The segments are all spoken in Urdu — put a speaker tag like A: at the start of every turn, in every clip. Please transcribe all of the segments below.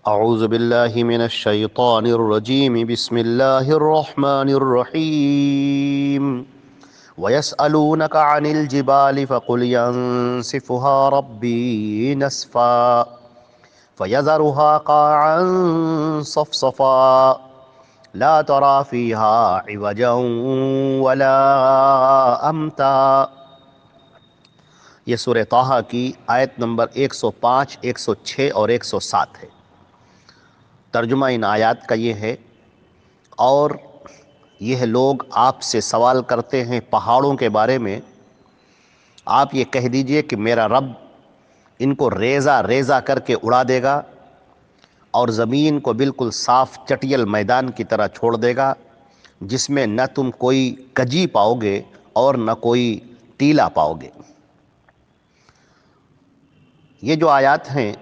A: اعوذ باللہ من الشیطان الرجیم بسم اللہ الرحمن الرحیم وَيَسْأَلُونَكَ عَنِ الْجِبَالِ فَقُلْ يَنسِفُهَا رَبِّي نَسْفًا فَيَذَرُهَا قَاعًا صَفْصَفًا لَا تَرَى فِيهَا عِوَجًا وَلَا أَمْتًا۔ یہ سورہ طٰہٰ کی آیت نمبر 105، 106 اور 107 ہے۔ ترجمہ ان آیات کا یہ ہے، اور یہ لوگ آپ سے سوال کرتے ہیں پہاڑوں کے بارے میں، آپ یہ کہہ دیجئے کہ میرا رب ان کو ریزہ ریزہ کر کے اڑا دے گا اور زمین کو بالکل صاف چٹیل میدان کی طرح چھوڑ دے گا، جس میں نہ تم کوئی کجی پاؤ گے اور نہ کوئی ٹیلا پاؤ گے۔ یہ جو آیات ہیں،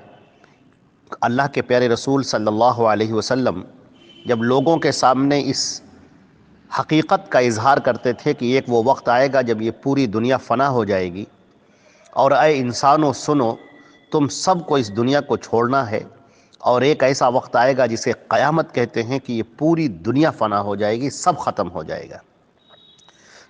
A: اللہ کے پیارے رسول صلی اللہ علیہ وسلم جب لوگوں کے سامنے اس حقیقت کا اظہار کرتے تھے کہ ایک وہ وقت آئے گا جب یہ پوری دنیا فنا ہو جائے گی، اور اے انسانوں سنو، تم سب کو اس دنیا کو چھوڑنا ہے، اور ایک ایسا وقت آئے گا جسے قیامت کہتے ہیں کہ یہ پوری دنیا فنا ہو جائے گی، سب ختم ہو جائے گا،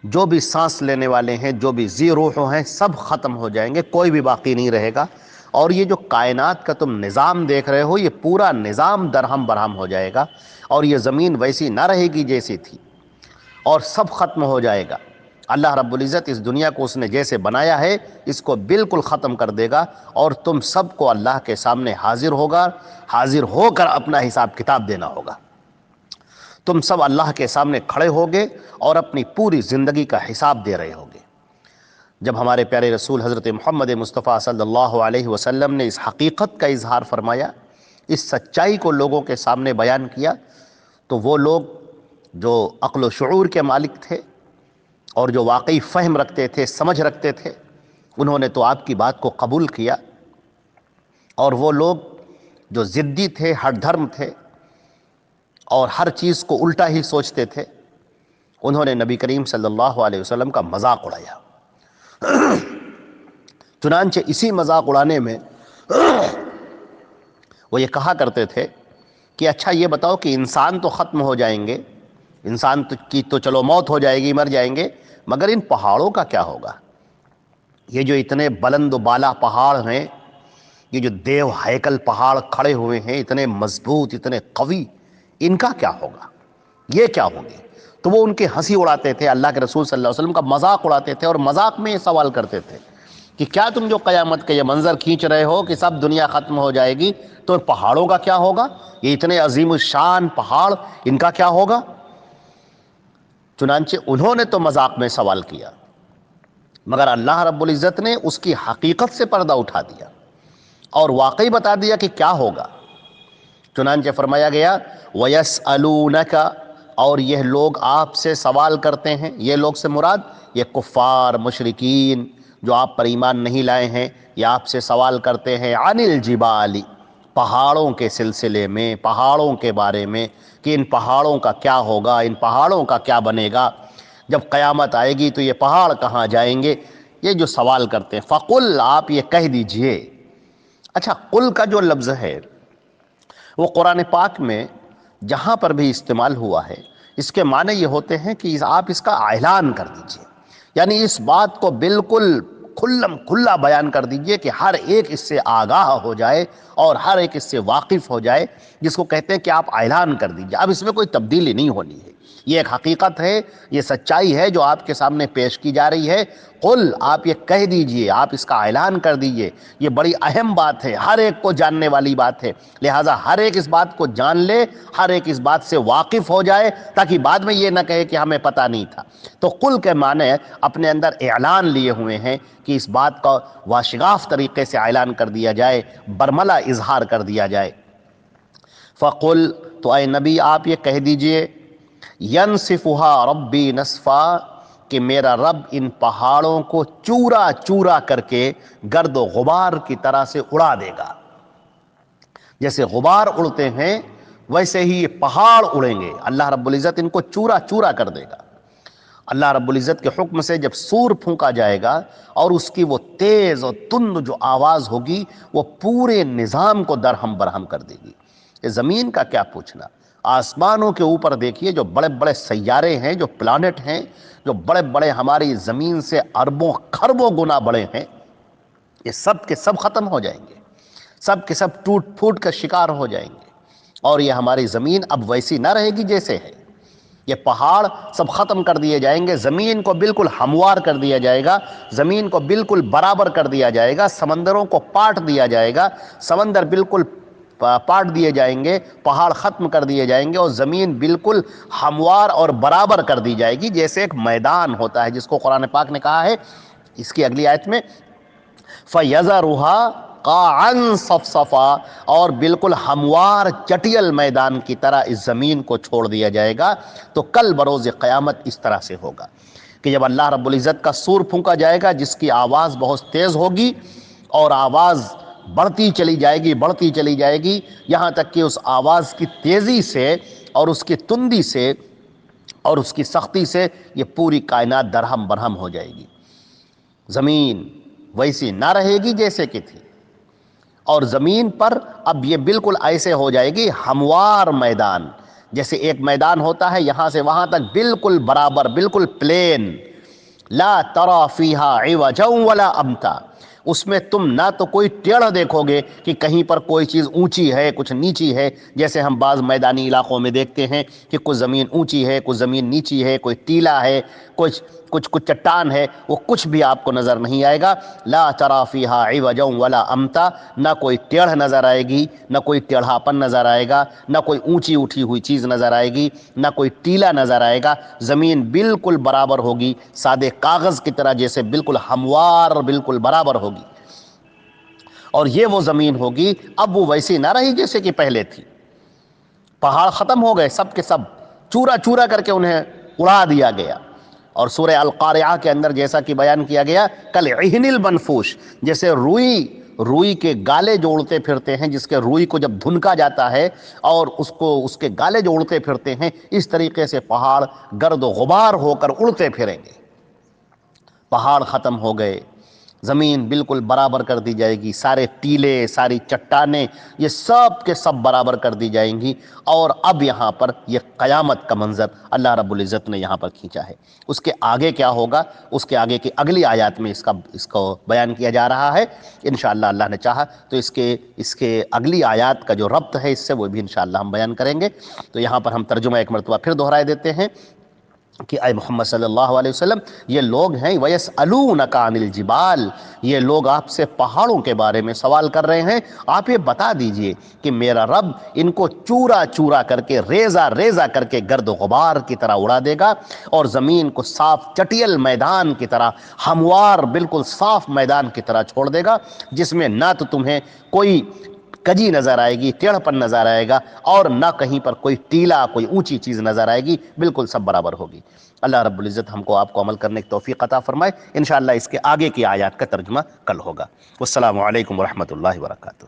A: جو بھی سانس لینے والے ہیں، جو بھی ذی روح ہیں، سب ختم ہو جائیں گے، کوئی بھی باقی نہیں رہے گا، اور یہ جو کائنات کا تم نظام دیکھ رہے ہو، یہ پورا نظام درہم برہم ہو جائے گا، اور یہ زمین ویسی نہ رہے گی جیسی تھی، اور سب ختم ہو جائے گا۔ اللہ رب العزت اس دنیا کو اس نے جیسے بنایا ہے اس کو بالکل ختم کر دے گا، اور تم سب کو اللہ کے سامنے حاضر ہو کر اپنا حساب کتاب دینا ہوگا۔ تم سب اللہ کے سامنے کھڑے ہوگے اور اپنی پوری زندگی کا حساب دے رہے ہوگے۔ جب ہمارے پیارے رسول حضرت محمد مصطفیٰ صلی اللہ علیہ وسلم نے اس حقیقت کا اظہار فرمایا، اس سچائی کو لوگوں کے سامنے بیان کیا، تو وہ لوگ جو عقل و شعور کے مالک تھے اور جو واقعی فہم رکھتے تھے، سمجھ رکھتے تھے، انہوں نے تو آپ کی بات کو قبول کیا، اور وہ لوگ جو ضدی تھے، ہٹ دھرم تھے اور ہر چیز کو الٹا ہی سوچتے تھے، انہوں نے نبی کریم صلی اللہ علیہ وسلم کا مذاق اڑایا۔ چنانچہ اسی مذاق اڑانے میں وہ یہ کہا کرتے تھے کہ اچھا یہ بتاؤ کہ انسان تو ختم ہو جائیں گے، انسان کی تو چلو موت ہو جائے گی، مر جائیں گے، مگر ان پہاڑوں کا کیا ہوگا؟ یہ جو اتنے بلند و بالا پہاڑ ہیں، یہ جو دیو ہیکل پہاڑ کھڑے ہوئے ہیں، اتنے مضبوط، اتنے قوی، ان کا کیا ہوگا؟ یہ کیا ہوں گے؟ تو وہ ان کی ہنسی اڑاتے تھے، اللہ کے رسول صلی اللہ علیہ وسلم کا مذاق اڑاتے تھے، اور مذاق میں یہ سوال کرتے تھے کہ کیا تم جو قیامت کے یہ منظر کھینچ رہے ہو کہ سب دنیا ختم ہو جائے گی، تو پہاڑوں کا کیا ہوگا؟ یہ اتنے عظیم الشان پہاڑ، ان کا کیا ہوگا؟ چنانچہ انہوں نے تو مذاق میں سوال کیا، مگر اللہ رب العزت نے اس کی حقیقت سے پردہ اٹھا دیا اور واقعی بتا دیا کہ کیا ہوگا۔ چنانچہ فرمایا گیا وَيَسْأَلُونَكَ، اور یہ لوگ آپ سے سوال کرتے ہیں، یہ لوگ سے مراد یہ کفار مشرکین جو آپ پر ایمان نہیں لائے ہیں، یہ آپ سے سوال کرتے ہیں عن الجبال، پہاڑوں کے سلسلے میں، پہاڑوں کے بارے میں، کہ ان پہاڑوں کا کیا ہوگا، ان پہاڑوں کا کیا بنے گا، جب قیامت آئے گی تو یہ پہاڑ کہاں جائیں گے، یہ جو سوال کرتے ہیں۔ فَقُلْ، آپ یہ کہہ دیجئے۔ اچھا، قل کا جو لفظ ہے وہ قرآن پاک میں جہاں پر بھی استعمال ہوا ہے، اس کے معنی یہ ہوتے ہیں کہ آپ اس کا اعلان کر دیجئے، یعنی اس بات کو بالکل کھلم کھلا بیان کر دیجئے کہ ہر ایک اس سے آگاہ ہو جائے اور ہر ایک اس سے واقف ہو جائے، جس کو کہتے ہیں کہ آپ اعلان کر دیجئے۔ اب اس میں کوئی تبدیلی نہیں ہونی ہے، یہ ایک حقیقت ہے، یہ سچائی ہے جو آپ کے سامنے پیش کی جا رہی ہے۔ قل، آپ یہ کہہ دیجئے، آپ اس کا اعلان کر دیجئے، یہ بڑی اہم بات ہے، ہر ایک کو جاننے والی بات ہے، لہٰذا ہر ایک اس بات کو جان لے، ہر ایک اس بات سے واقف ہو جائے، تاکہ بعد میں یہ نہ کہے کہ ہمیں پتہ نہیں تھا۔ تو قل کے معنی اپنے اندر اعلان لیے ہوئے ہیں کہ اس بات کا واشگاف طریقے سے اعلان کر دیا جائے، برملا اظہار کر دیا جائے۔ فقل، تو اے نبی آپ یہ کہہ دیجئے، ینسفھا ربی نسفا، کہ میرا رب ان پہاڑوں کو چورا چورا کر کے گرد و غبار کی طرح سے اڑا دے گا۔ جیسے غبار اڑتے ہیں ویسے ہی یہ پہاڑ اڑیں گے، اللہ رب العزت ان کو چورا چورا کر دے گا۔ اللہ رب العزت کے حکم سے جب سور پھونکا جائے گا اور اس کی وہ تیز اور تند جو آواز ہوگی وہ پورے نظام کو درہم برہم کر دے گی۔ یہ زمین کا کیا پوچھنا۔ آسمانوں کے اوپر دیکھیے جو بڑے بڑے سیارے ہیں، جو پلانٹ ہیں، جو بڑے بڑے ہماری زمین سے اربوں خربوں گنا بڑے ہیں، یہ سب کے سب ختم ہو جائیں گے، سب کے سب ٹوٹ پھوٹ کا شکار ہو جائیں گے، اور یہ ہماری زمین اب ویسی نہ رہے گی جیسے ہے۔ یہ پہاڑ سب ختم کر دیے جائیں گے، زمین کو بالکل ہموار کر دیا جائے گا، زمین کو بالکل برابر کر دیا جائے گا، سمندروں کو پاٹ دیا جائے گا، سمندر بالکل پاٹ دیے جائیں گے، پہاڑ ختم کر دیے جائیں گے، اور زمین بالکل ہموار اور برابر کر دی جائے گی، جیسے ایک میدان ہوتا ہے جس کو قرآن پاک نے کہا ہے اس کی اگلی آیت میں فَيَذَرُهَا قَاعًا صَفْصَفًا، اور بالکل ہموار چٹیل میدان کی طرح اس زمین کو چھوڑ دیا جائے گا۔ تو کل بروز قیامت اس طرح سے ہوگا کہ جب اللہ رب العزت کا سور پھونکا جائے گا، جس کی آواز بہت تیز ہوگی، اور آواز بڑھتی چلی جائے گی، بڑھتی چلی جائے گی، یہاں تک کہ اس آواز کی تیزی سے اور اس کی تندی سے اور اس کی سختی سے یہ پوری کائنات درہم برہم ہو جائے گی۔ زمین ویسی نہ رہے گی جیسے کہ تھی، اور زمین پر اب یہ بالکل ایسے ہو جائے گی ہموار میدان، جیسے ایک میدان ہوتا ہے یہاں سے وہاں تک بالکل برابر، بالکل پلین، لا ترى فيها عوجا ولا امتا، اس میں تم نہ تو کوئی ٹیڑھ دیکھو گے کہ کہیں پر کوئی چیز اونچی ہے کچھ نیچی ہے، جیسے ہم بعض میدانی علاقوں میں دیکھتے ہیں کہ کچھ زمین اونچی ہے، کچھ زمین نیچی ہے، کوئی ٹیلا ہے، کچھ چٹان ہے، وہ کچھ بھی آپ کو نظر نہیں آئے گا۔ لا ترى فيها عوجا ولا امتا، نہ کوئی ٹیڑھ نظر آئے گی، نہ کوئی ٹیڑھاپن نظر آئے گا، نہ کوئی اونچی اٹھی ہوئی چیز نظر آئے گی، نہ کوئی ٹیلا نظر آئے گا، زمین بالکل برابر ہوگی، سادے کاغذ کی طرح جیسے بالکل ہموار، بالکل برابر ہوگی۔ اور یہ وہ زمین ہوگی، اب وہ ویسی نہ رہی جیسے کہ پہلے تھی۔ پہاڑ ختم ہو گئے، سب کے سب چورا چورا کر کے انہیں اڑا دیا گیا۔ اور سورہ القارعہ کے اندر جیسا کہ بیان کیا گیا، کالعہن المنفوش، جیسے روئی کے گالے جو اڑتے پھرتے ہیں، جس کے روئی کو جب دھنکا جاتا ہے اور اس کے گالے جو اڑتے پھرتے ہیں، اس طریقے سے پہاڑ گرد و غبار ہو کر اڑتے پھریں گے۔ پہاڑ ختم ہو گئے، زمین بالکل برابر کر دی جائے گی، سارے ٹیلے، ساری چٹانیں، یہ سب کے سب برابر کر دی جائیں گی۔ اور اب یہاں پر یہ قیامت کا منظر اللہ رب العزت نے یہاں پر کھینچا ہے۔ اس کے آگے کیا ہوگا، اس کے آگے کی اگلی آیات میں اس کو بیان کیا جا رہا ہے۔ انشاءاللہ اللہ نے چاہا تو اس کے اگلی آیات کا جو ربط ہے اس سے، وہ بھی انشاءاللہ ہم بیان کریں گے۔ تو یہاں پر ہم ترجمہ ایک مرتبہ پھر دہرائے دیتے ہیں کہ اے محمد صلی اللہ علیہ وسلم، یہ لوگ ہیں وَيَسْأَلُونَكَ عَنِ الْجِبَالِ، یہ لوگ آپ سے پہاڑوں کے بارے میں سوال کر رہے ہیں، آپ یہ بتا دیجئے کہ میرا رب ان کو چورا چورا کر کے، ریزہ ریزہ کر کے گرد و غبار کی طرح اڑا دے گا، اور زمین کو صاف چٹیل میدان کی طرح، ہموار بالکل صاف میدان کی طرح چھوڑ دے گا، جس میں نہ تو تمہیں کوئی کجی نظر آئے گی، ٹیڑھ پن نظر آئے گا، اور نہ کہیں پر کوئی ٹیلا، کوئی اونچی چیز نظر آئے گی، بالکل سب برابر ہوگی۔ اللہ رب العزت ہم کو آپ کو عمل کرنے کی توفیق عطا فرمائے۔ انشاءاللہ اس کے آگے کی آیات کا ترجمہ کل ہوگا۔ والسلام علیکم ورحمۃ اللہ وبرکاتہ۔